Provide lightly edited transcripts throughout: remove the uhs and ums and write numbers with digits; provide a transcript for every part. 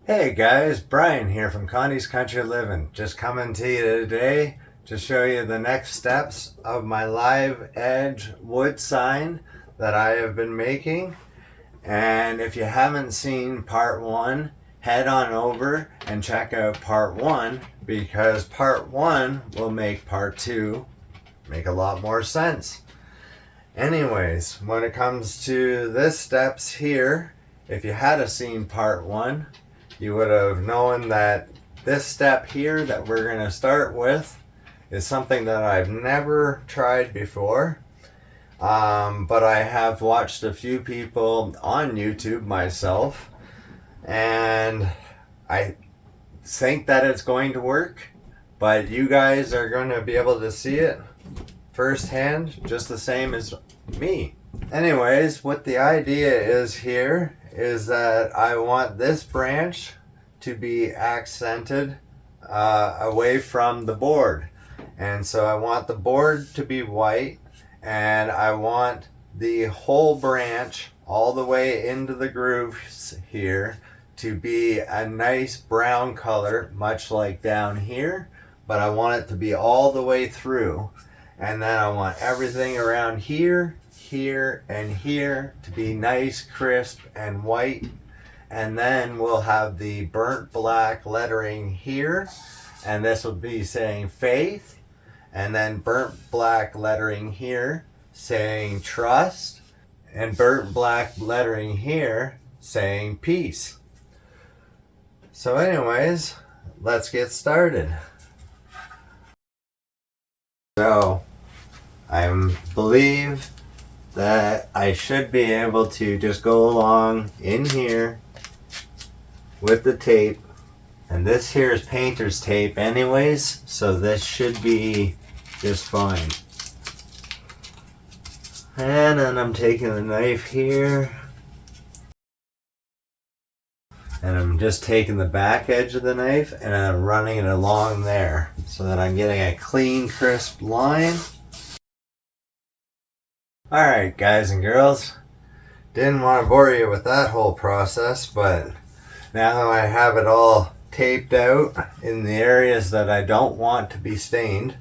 Hey guys, Brian here from Connie's Country Living. Just coming to you today to show you the next steps of my live edge wood sign that I have been making. And if you haven't seen part one, head on over and check out part one, because part one will make part two make a lot more sense. Anyways, when it comes to this steps here, if you had seen part one, you would have known that this step here that we're going to start with is something that I've never tried before. But I have watched a few people on YouTube myself, and I think that it's going to work, but you guys are going to be able to see it firsthand just the same as me. Anyways, what the idea is here is that I want this branch to be accented away from the board. And so I want the board to be white, and I want the whole branch all the way into the grooves here to be a nice brown color, much like down here, but I want it to be all the way through. And then I want everything around here, here, and here to be nice, crisp, and white. And then we'll have the burnt black lettering here, and this will be saying faith. And then burnt black lettering here saying trust, and burnt black lettering here saying peace. So anyways, let's get started. So I believe that I should be able to just go along in here with the tape, and this here is painter's tape anyways, so this should be just fine. And then I'm taking the knife here, and I'm just taking the back edge of the knife and I'm running it along there so that I'm getting a clean, crisp line. Alright guys and girls, didn't want to bore you with that whole process, but now I have it all taped out in the areas that I don't want to be stained.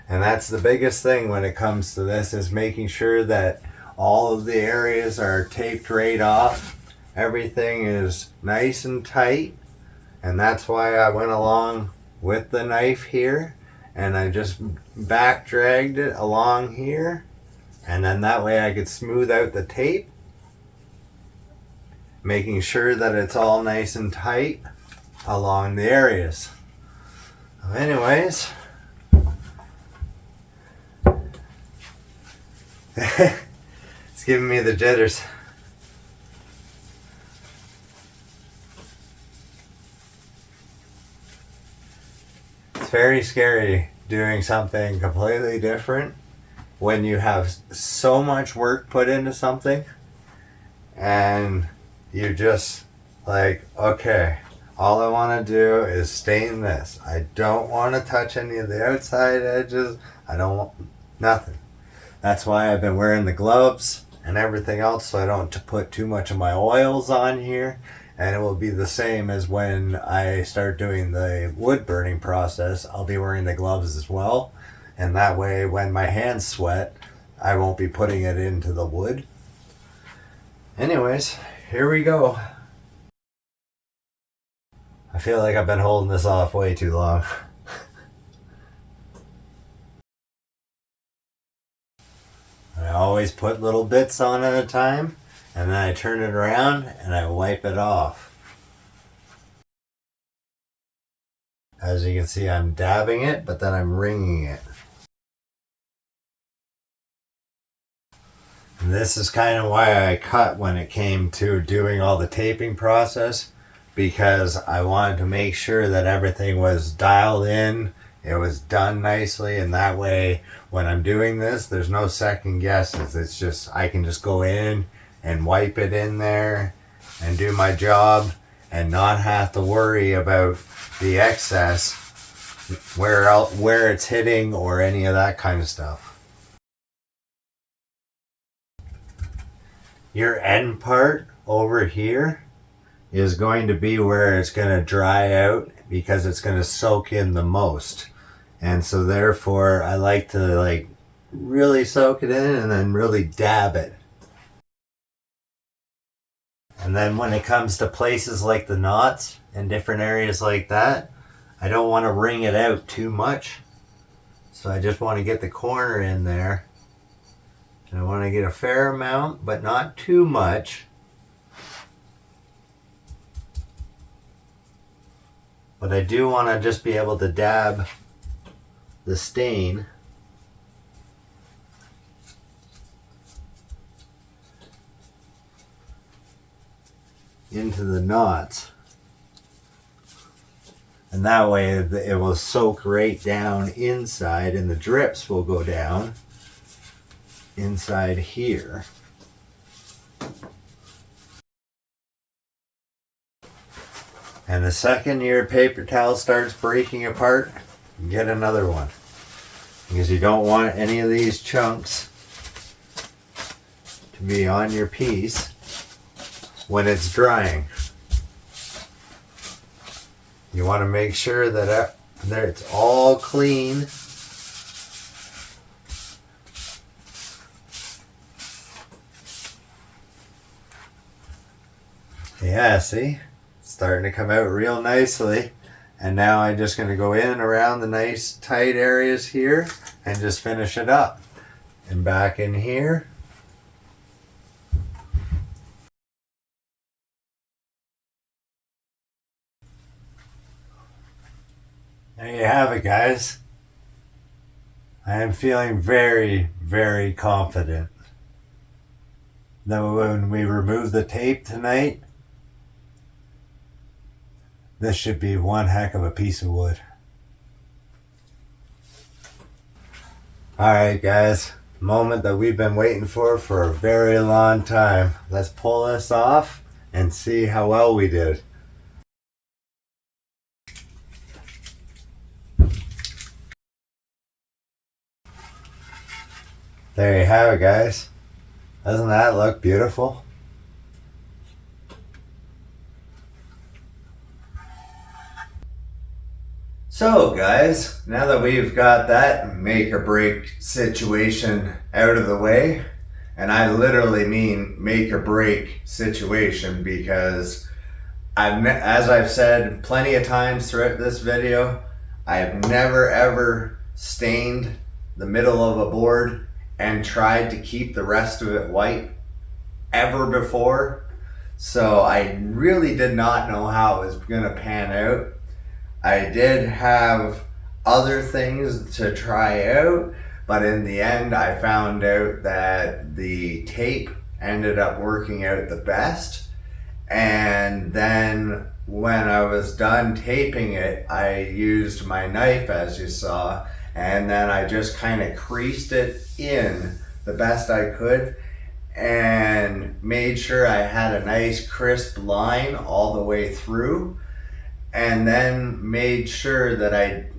And that's the biggest thing when it comes to this, is making sure that all of the areas are taped right off. Everything is nice and tight, and that's why I went along with the knife here, and I just back dragged it along here, and then that way I could smooth out the tape, making sure that it's all nice and tight along the areas. Anyways, it's giving me the jitters. It's very scary doing something completely different when you have so much work put into something and you're just like, okay, all I want to do is stain this. I don't want to touch any of the outside edges. I don't want nothing. That's why I've been wearing the gloves and everything else, so I don't put too much of my oils on here. And it will be the same as when I start doing the wood burning process. I'll be wearing the gloves as well. And that way, when my hands sweat, I won't be putting it into the wood. Anyways, here we go. I feel like I've been holding this off way too long. I always put little bits on at a time, and then I turn it around and I wipe it off. As you can see, I'm dabbing it, but then I'm wringing it. And this is kind of why I cut when it came to doing all the taping process, because I wanted to make sure that everything was dialed in, it was done nicely, and that way when I'm doing this, there's no second guesses. It's just, I can just go in and wipe it in there and do my job and not have to worry about the excess, where it's hitting or any of that kind of stuff. Your end part over here is going to be where it's going to dry out because it's going to soak in the most. And so therefore I like to really soak it in and then really dab it. And then when it comes to places like the knots and different areas like that, I don't want to wring it out too much. So I just want to get the corner in there. And I want to get a fair amount, but not too much. But I do want to just be able to dab the stain into the knots. And that way it will soak right down inside and the drips will go down inside here. And the second your paper towel starts breaking apart, get another one. Because you don't want any of these chunks to be on your piece when it's drying. You want to make sure that it's all clean. Yeah, see? It's starting to come out real nicely. And now I'm just going to go in around the nice tight areas here and just finish it up. And back in here. There you have it, guys. I am feeling very, very confident that when we remove the tape tonight, this should be one heck of a piece of wood. Alright guys, moment that we've been waiting for a very long time. Let's pull this off and see how well we did. There you have it, guys. Doesn't that look beautiful? So guys, now that we've got that make or break situation out of the way, and I literally mean make or break situation because as I've said plenty of times throughout this video, I've never ever stained the middle of a board and tried to keep the rest of it white ever before. So I really did not know how it was going to pan out. I did have other things to try out, but in the end I found out that the tape ended up working out the best. And then when I was done taping it, I used my knife, as you saw, and then I just kind of creased it in the best I could and made sure I had a nice crisp line all the way through. And then made sure that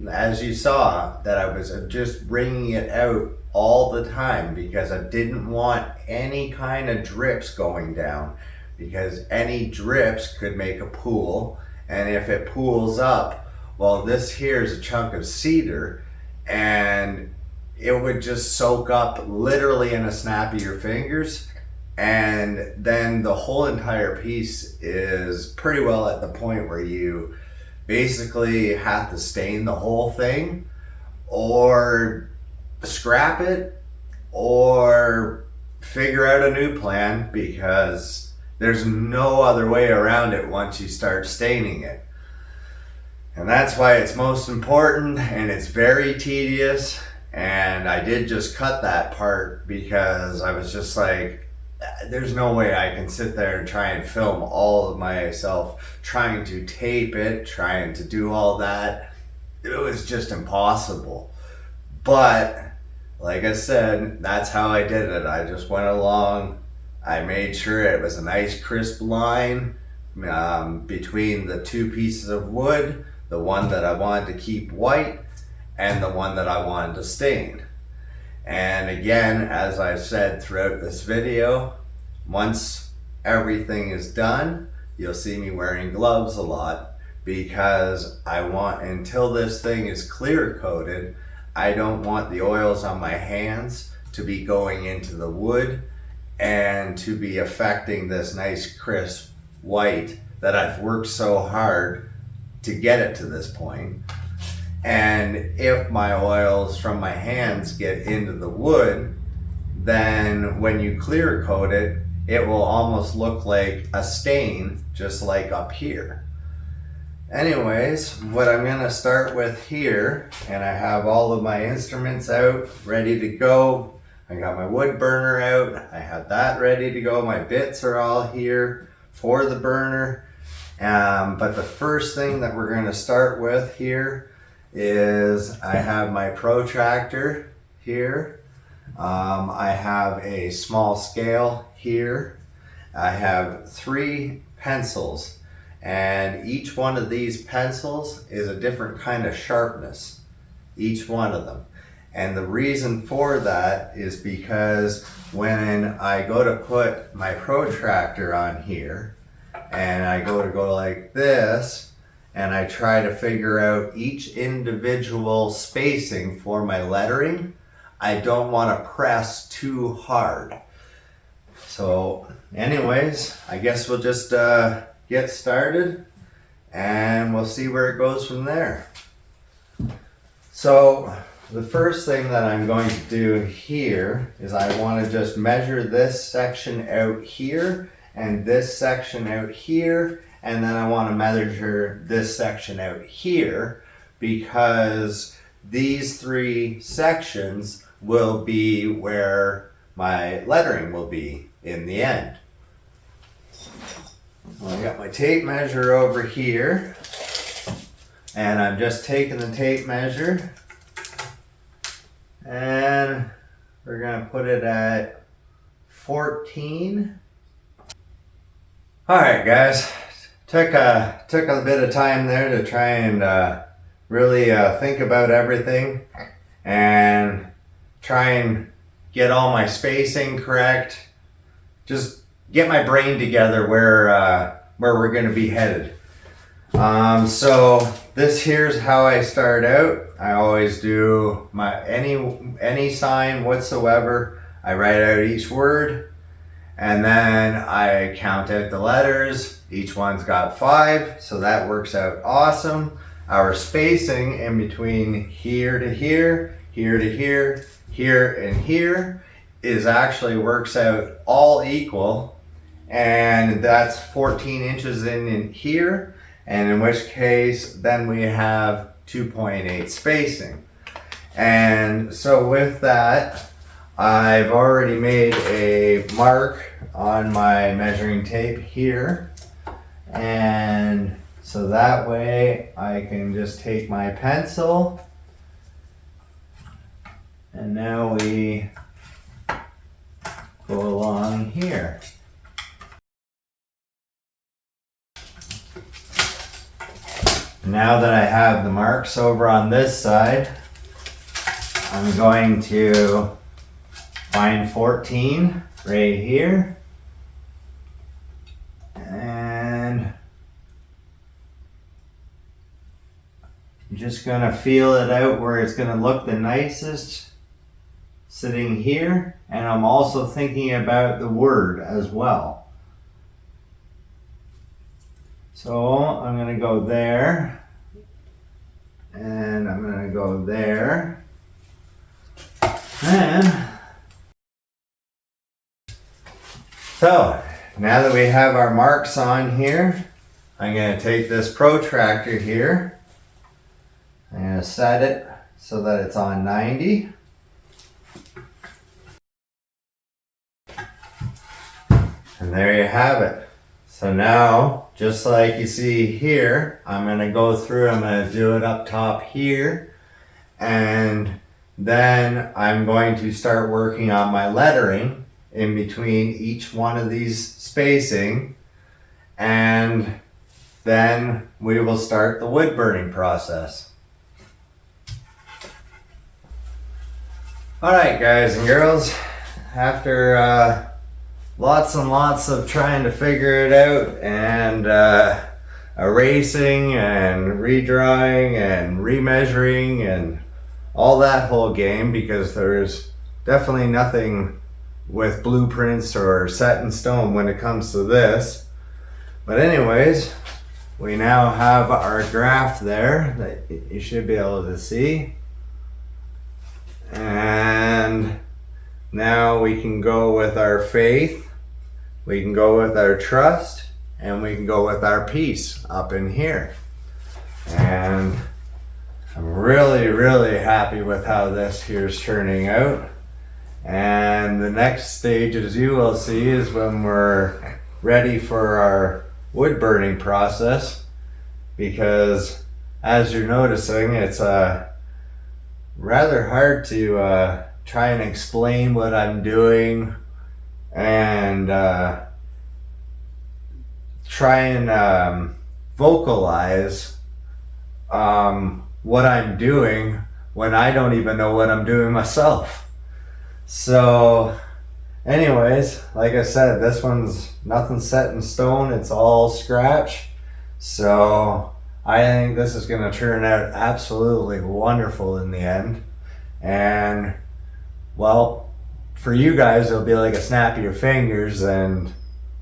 as you saw, that I was just wringing it out all the time because I didn't want any kind of drips going down, because any drips could make a pool, and if it pools up, well, this here is a chunk of cedar and it would just soak up literally in a snap of your fingers, and then the whole entire piece is pretty well at the point where you basically have to stain the whole thing or scrap it or figure out a new plan, because there's no other way around it once you start staining it. And that's why it's most important, and it's very tedious. And I did just cut that part because I was just like, there's no way I can sit there and try and film all of myself trying to tape it, trying to do all that. It was just impossible. But like I said, that's how I did it. I just went along. I made sure it was a nice crisp line between the two pieces of wood, the one that I wanted to keep white and the one that I wanted to stain. And again, as I've said throughout this video, once everything is done, you'll see me wearing gloves a lot because I want, until this thing is clear coated, I don't want the oils on my hands to be going into the wood and to be affecting this nice crisp white that I've worked so hard to get it to this point. And if my oils from my hands get into the wood, then when you clear coat it, it will almost look like a stain, just like up here. Anyways, what I'm gonna start with here, and I have all of my instruments out, ready to go. I got my wood burner out, I have that ready to go. My bits are all here for the burner. But the first thing that we're gonna start with here is I have my protractor here. I have a small scale here. I have 3 pencils, and each one of these pencils is a different kind of sharpness, each one of them. And the reason for that is because when I go to put my protractor on here and I go like this, and I try to figure out each individual spacing for my lettering, I don't want to press too hard. So anyways, I guess we'll just get started and we'll see where it goes from there. So the first thing that I'm going to do here is I want to just measure this section out here and this section out here, and then I want to measure this section out here, because these 3 sections will be where my lettering will be in the end. Well, I got my tape measure over here, and I'm just taking the tape measure and we're going to put it at 14. All right, guys. Took a bit of time there to try and really think about everything and try and get all my spacing correct. Just get my brain together where we're going to be headed. So this here's how I start out. I always do my any sign whatsoever. I write out each word, and then I count out the letters. Each one's got 5, so that works out awesome. Our spacing in between here to here, here to here, here and here is actually works out all equal, and that's 14 inches in here, and in which case then we have 2.8 spacing. And so with that, I've already made a mark on my measuring tape here. And so that way I can just take my pencil, and now we go along here. Now that I have the marks over on this side, I'm going to find 14 right here. And I'm just going to feel it out where it's going to look the nicest sitting here. And I'm also thinking about the word as well. So I'm going to go there, and I'm going to go there, and so now that we have our marks on here, I'm going to take this protractor here. I'm going to set it so that it's on 90. And there you have it. So now, just like you see here, I'm going to go through, I'm going to do it up top here. And then I'm going to start working on my lettering in between each one of these spacing. And then we will start the wood burning process. All right, guys and girls, after lots and lots of trying to figure it out, and erasing and redrawing and remeasuring and all that whole game, because there's definitely nothing with blueprints or set in stone when it comes to this. But anyways, we now have our graph there that you should be able to see. And now we can go with our faith, we can go with our trust, and we can go with our peace up in here. And I'm really, really happy with how this here's turning out. And the next stage, as you will see, is when we're ready for our wood burning process, because as you're noticing, it's rather hard to try and explain what I'm doing and try and vocalize what I'm doing when I don't even know what I'm doing myself. So anyways, like I said, this one's nothing set in stone, it's all scratch. So I think this is going to turn out absolutely wonderful in the end. And well, for you guys, it'll be like a snap of your fingers, and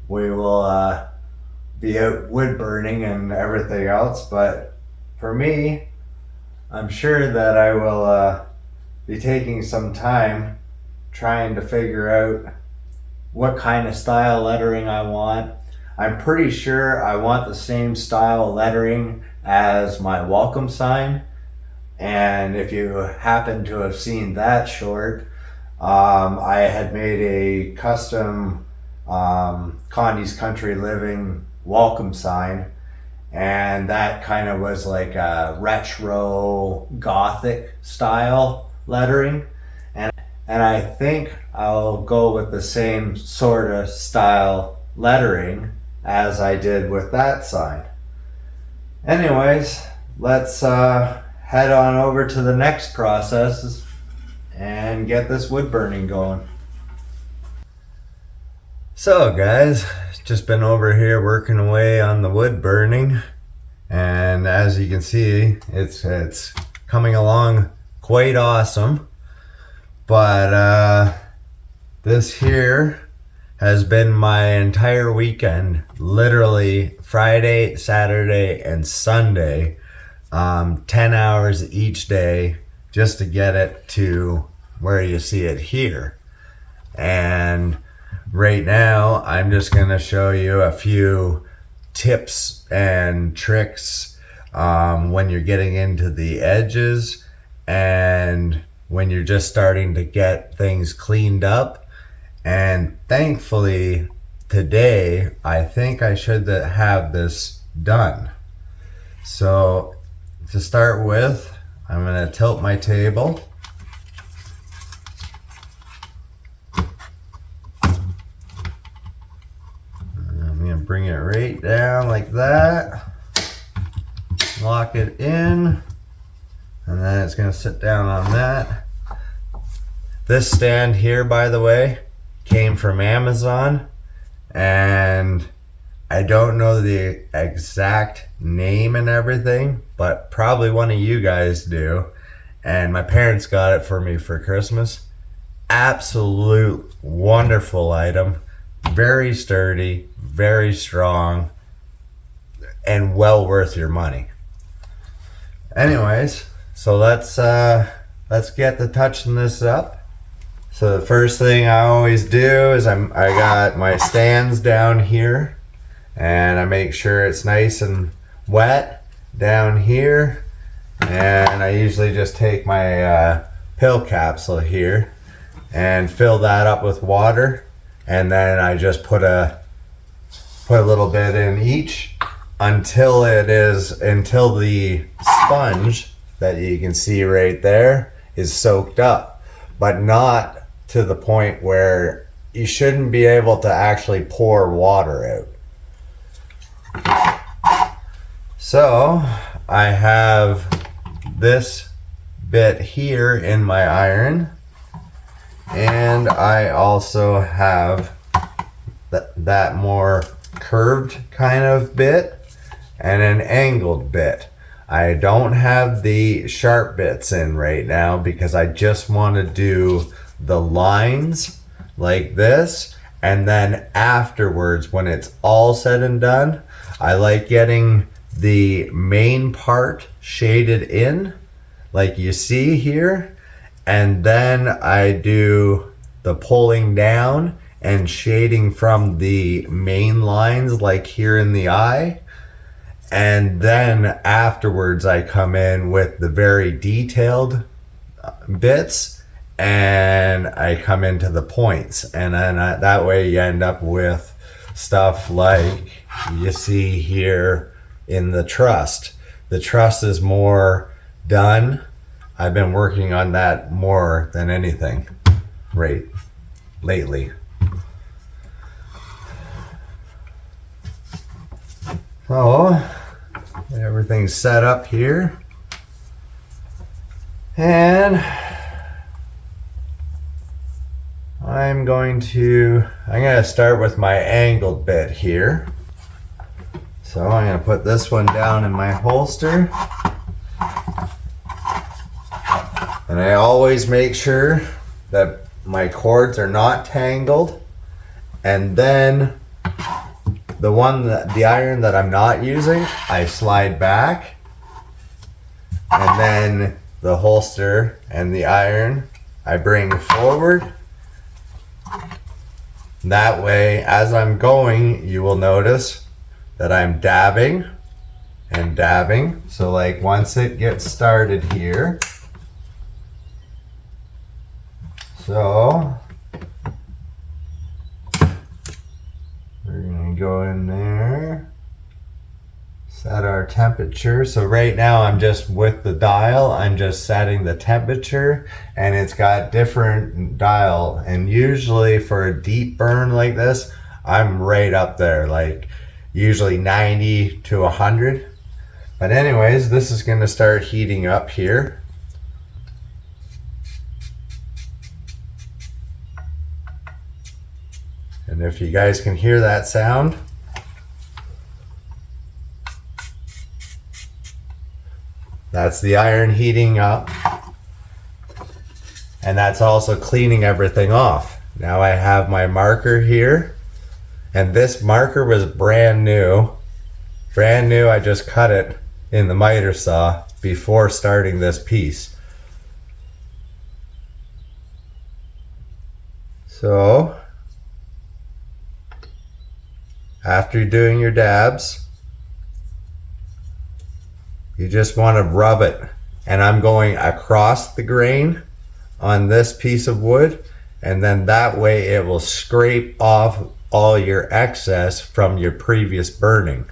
we will be out wood burning and everything else. But for me, I'm sure that I will be taking some time trying to figure out what kind of style lettering I want. I'm pretty sure I want the same style lettering as my welcome sign. And if you happen to have seen that short, I had made a custom Connie's Country Living welcome sign, and that kind of was like a retro gothic style lettering, and I think I'll go with the same sort of style lettering as I did with that sign. Anyways, let's head on over to the next process and get this wood burning going. So guys, just been over here working away on the wood burning, and as you can see, it's coming along quite awesome. But this here has been my entire weekend, literally Friday, Saturday, and Sunday, 10 hours each day just to get it to where you see it here. And right now, I'm just gonna show you a few tips and tricks when you're getting into the edges and when you're just starting to get things cleaned up. And thankfully today, I think I should have this done. So to start with, I'm gonna tilt my table. I'm gonna bring it right down like that. Lock it in. And then it's gonna sit down on that. This stand here, by the way, came from Amazon, and I don't know the exact name and everything, but probably one of you guys do. And my parents got it for me for Christmas. Absolute wonderful item. Very sturdy, very strong, and well worth your money. Anyways, so let's get to touching this up. So the first thing I always do is I got my stands down here, and I make sure it's nice and wet down here. And I usually just take my pill capsule here and fill that up with water, and then I just put a little bit in each until the sponge that you can see right there is soaked up, but not to the point where you shouldn't be able to actually pour water out. So I have this bit here in my iron, and I also have that more curved kind of bit and an angled bit. I don't have the sharp bits in right now because I just want to do the lines like this, and then afterwards, when it's all said and done, I like getting the main part shaded in like you see here, and then I do the pulling down and shading from the main lines like here in the eye, and then afterwards I come in with the very detailed bits and I come into the points, and then that way you end up with stuff like you see here in the trust. The trust is more done. I've been working on that more than anything lately. So everything's set up here, and I'm going to start with my angled bit here. So I'm going to put this one down in my holster, and I always make sure that my cords are not tangled, and then the iron that I'm not using, I slide back, and then the holster and the iron I bring forward. That way, as I'm going, you will notice that I'm dabbing and dabbing. So like once it gets started here, so we're gonna go in there, set our temperature. So right now I'm just with the dial, I'm just setting the temperature, and it's got different dial, and usually for a deep burn like this, I'm right up there, like usually 90 to 100. But anyways, this is gonna start heating up here. And if you guys can hear that sound, that's the iron heating up, and that's also cleaning everything off. Now I have my marker here, and this marker was brand new. I just cut it in the miter saw before starting this piece. So after you're doing your dabs, you just want to rub it, and I'm going across the grain on this piece of wood, and then that way it will scrape off all your excess from your previous burning.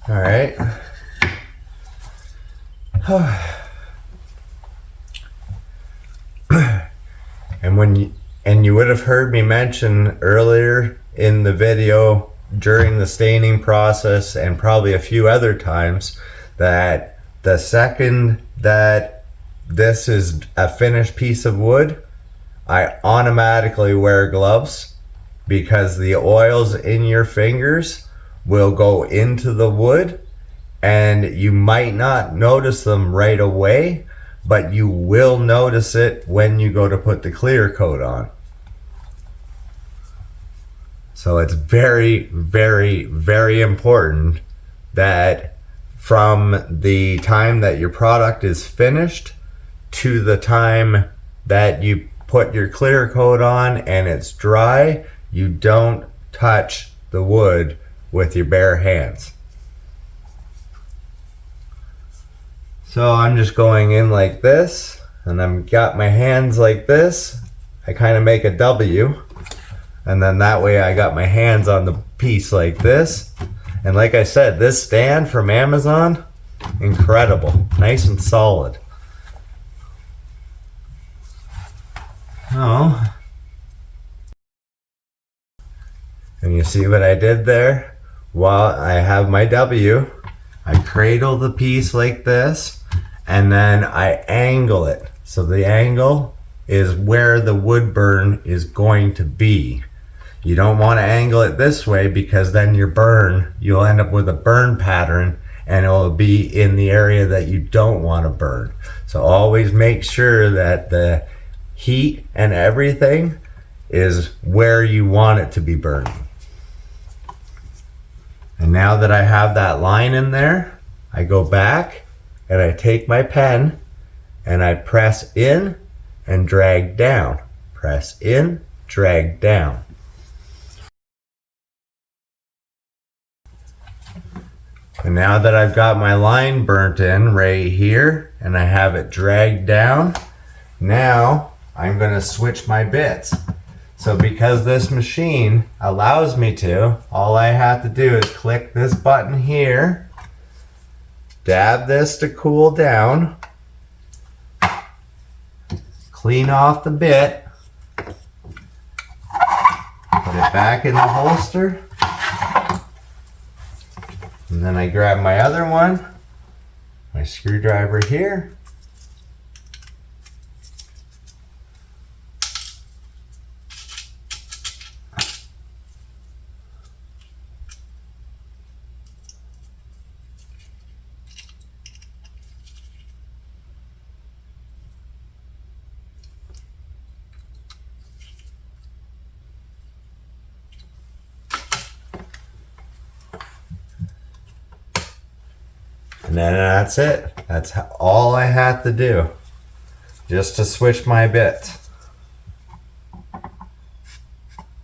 All right. And you would have heard me mention earlier in the video during the staining process, and probably a few other times, that the second that this is a finished piece of wood, I automatically wear gloves, because the oils in your fingers will go into the wood, and you might not notice them right away, but you will notice it when you go to put the clear coat on. So it's very, very, very important that from the time that your product is finished to the time that you put your clear coat on and it's dry, you don't touch the wood with your bare hands. So I'm just going in like this, and I've got my hands like this. I kind of make a W, and then that way I got my hands on the piece like this. And like I said, this stand from Amazon, incredible, nice and solid. Oh. And you see what I did there? While I have my W, I cradle the piece like this, and then I angle it. So the angle is where the wood burn is going to be. You don't want to angle it this way because then you'll end up with a burn pattern and it will be in the area that you don't want to burn. So always make sure that the heat and everything is where you want it to be burning. And now that I have that line in there, I go back and I take my pen and I press in and drag down. Press in, drag down. And now that I've got my line burnt in right here and I have it dragged down, now I'm going to switch my bits. So because this machine allows me to, all I have to do is click this button here, dab this to cool down, clean off the bit, put it back in the holster, and then I grab my other one, my screwdriver here, and then that's it. That's all I have to do, just to switch my bits.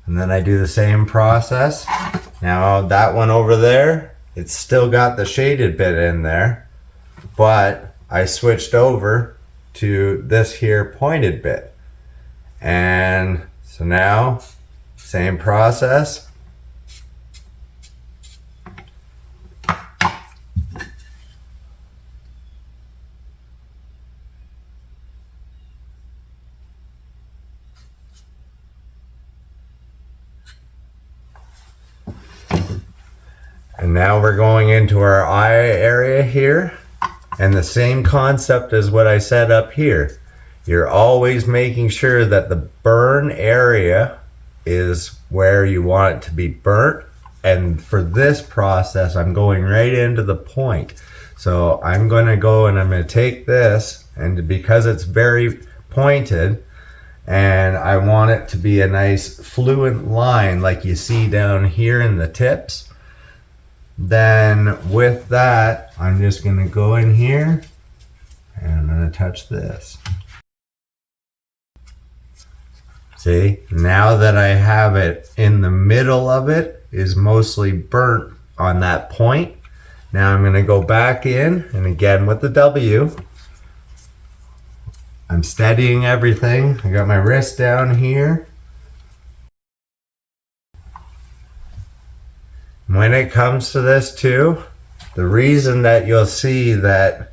And then I do the same process. Now that one over there, it's still got the shaded bit in there, but I switched over to this here pointed bit. And so now, same process. And now we're going into our eye area here, and the same concept as what I set up here. You're always making sure that the burn area is where you want it to be burnt. And for this process, I'm going right into the point. So I'm going to go and I'm going to take this, and because it's very pointed, and I want it to be a nice fluent line like you see down here in the tips, then with that, I'm just going to go in here and I'm going to touch this. See, now that I have it in the middle of it is mostly burnt on that point. Now I'm going to go back in, and again with the W, I'm steadying everything. I got my wrist down here. When it comes to this too, the reason that you'll see that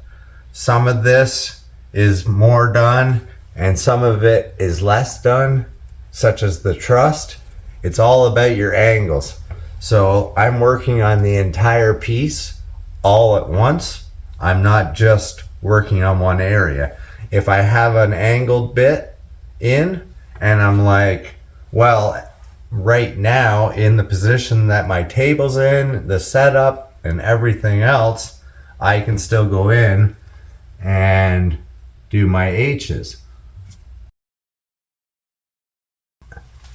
some of this is more done and some of it is less done, such as the trust, it's all about your angles. So I'm working on the entire piece all at once. I'm not just working on one area. If I have an angled bit in and I'm like, well, right now in the position that my table's in, the setup and everything else, I can still go in and do my H's.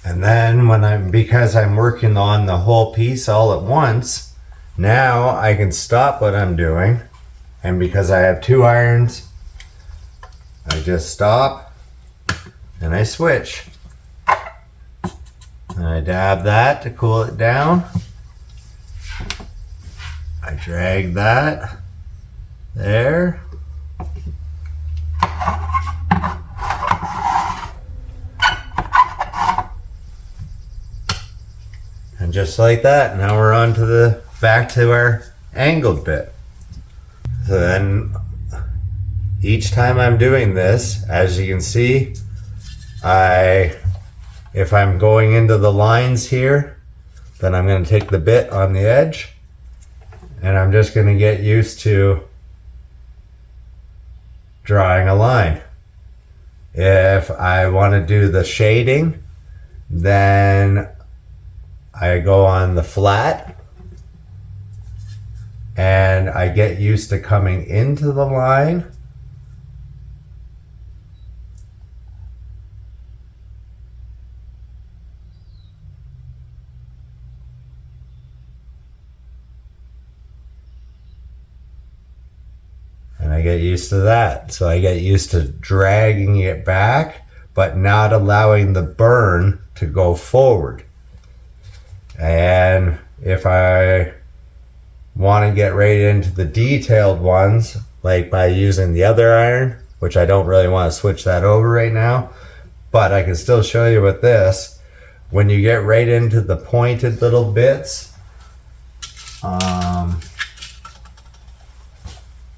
And then because I'm working on the whole piece all at once, now I can stop what I'm doing, and because I have two irons, I just stop and I switch. And I dab that to cool it down. I drag that there. And just like that, now we're on to back to our angled bit. So then each time I'm doing this, as you can see, if I'm going into the lines here, then I'm going to take the bit on the edge and I'm just going to get used to drawing a line. If I want to do the shading, then I go on the flat and I get used to coming into the line. And I get used to that. So I get used to dragging it back, but not allowing the burn to go forward. And if I want to get right into the detailed ones, like by using the other iron, which I don't really want to switch that over right now, but I can still show you with this. When you get right into the pointed little bits,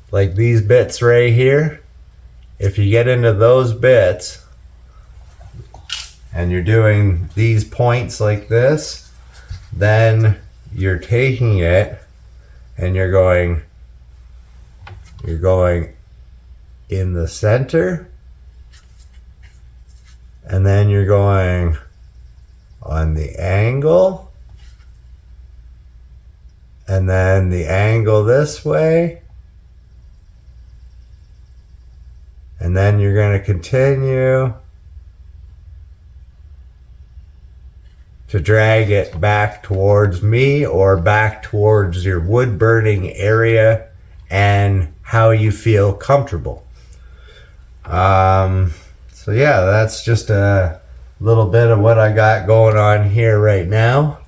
like these bits right here, if you get into those bits and you're doing these points like this, then you're taking it and you're going in the center, and then you're going on the angle, and then the angle this way, and then you're going to continue to drag it back towards me or back towards your wood burning area and how you feel comfortable. So yeah, that's just a little bit of what I got going on here right now,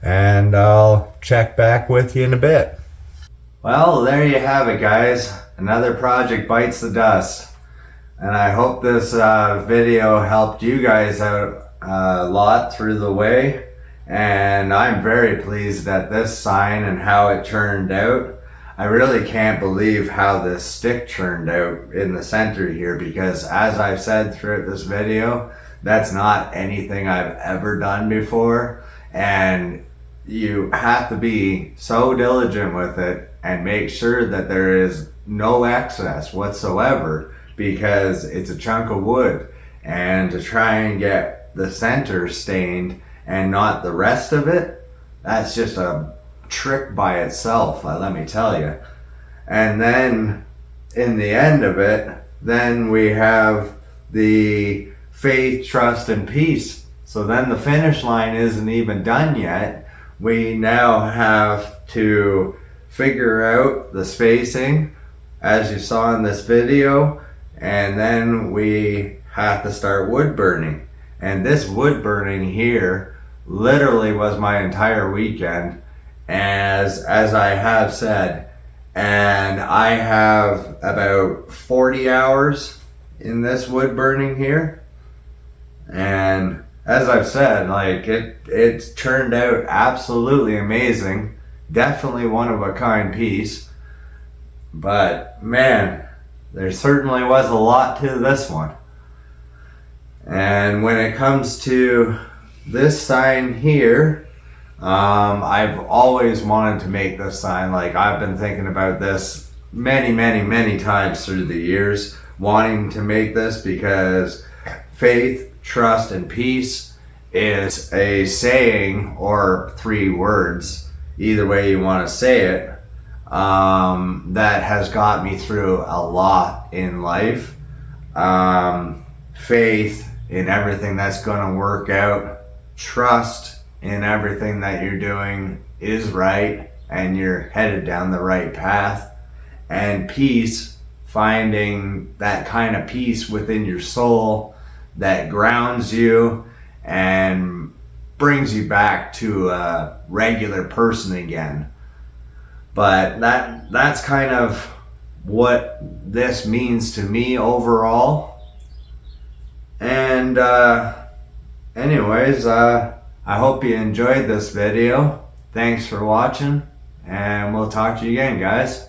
and I'll check back with you in a bit. Well, there you have it, guys. Another project bites the dust. And I hope this video helped you guys out a lot through the way. And I'm very pleased at this sign and how it turned out. I really can't believe how this stick turned out in the center here, because as I've said throughout this video, that's not anything I've ever done before. And you have to be so diligent with it and make sure that there is no excess whatsoever, because it's a chunk of wood, and to try and get the center stained and not the rest of it, that's just a trick by itself, let me tell you. And then in the end of it, then we have the faith, trust, and peace. So then the finish line isn't even done yet. We now have to figure out the spacing, as you saw in this video, and then we have to start wood burning. And this wood burning here literally was my entire weekend, as I have said, and I have about 40 hours in this wood burning here. And as I've said, like it turned out absolutely amazing. Definitely one of a kind piece. But man, there certainly was a lot to this one. And when it comes to this sign here, I've always wanted to make this sign. Like, I've been thinking about this many times through the years, wanting to make this, because faith, trust, and peace is a saying, or 3 words, either way you want to say it, that has got me through a lot in life. Faith in everything that's going to work out, trust in everything that you're doing is right and you're headed down the right path, and peace, finding that kind of peace within your soul that grounds you and brings you back to a regular person again. But that's kind of what this means to me overall. And anyways, I hope you enjoyed this video. Thanks for watching, and we'll talk to you again, guys.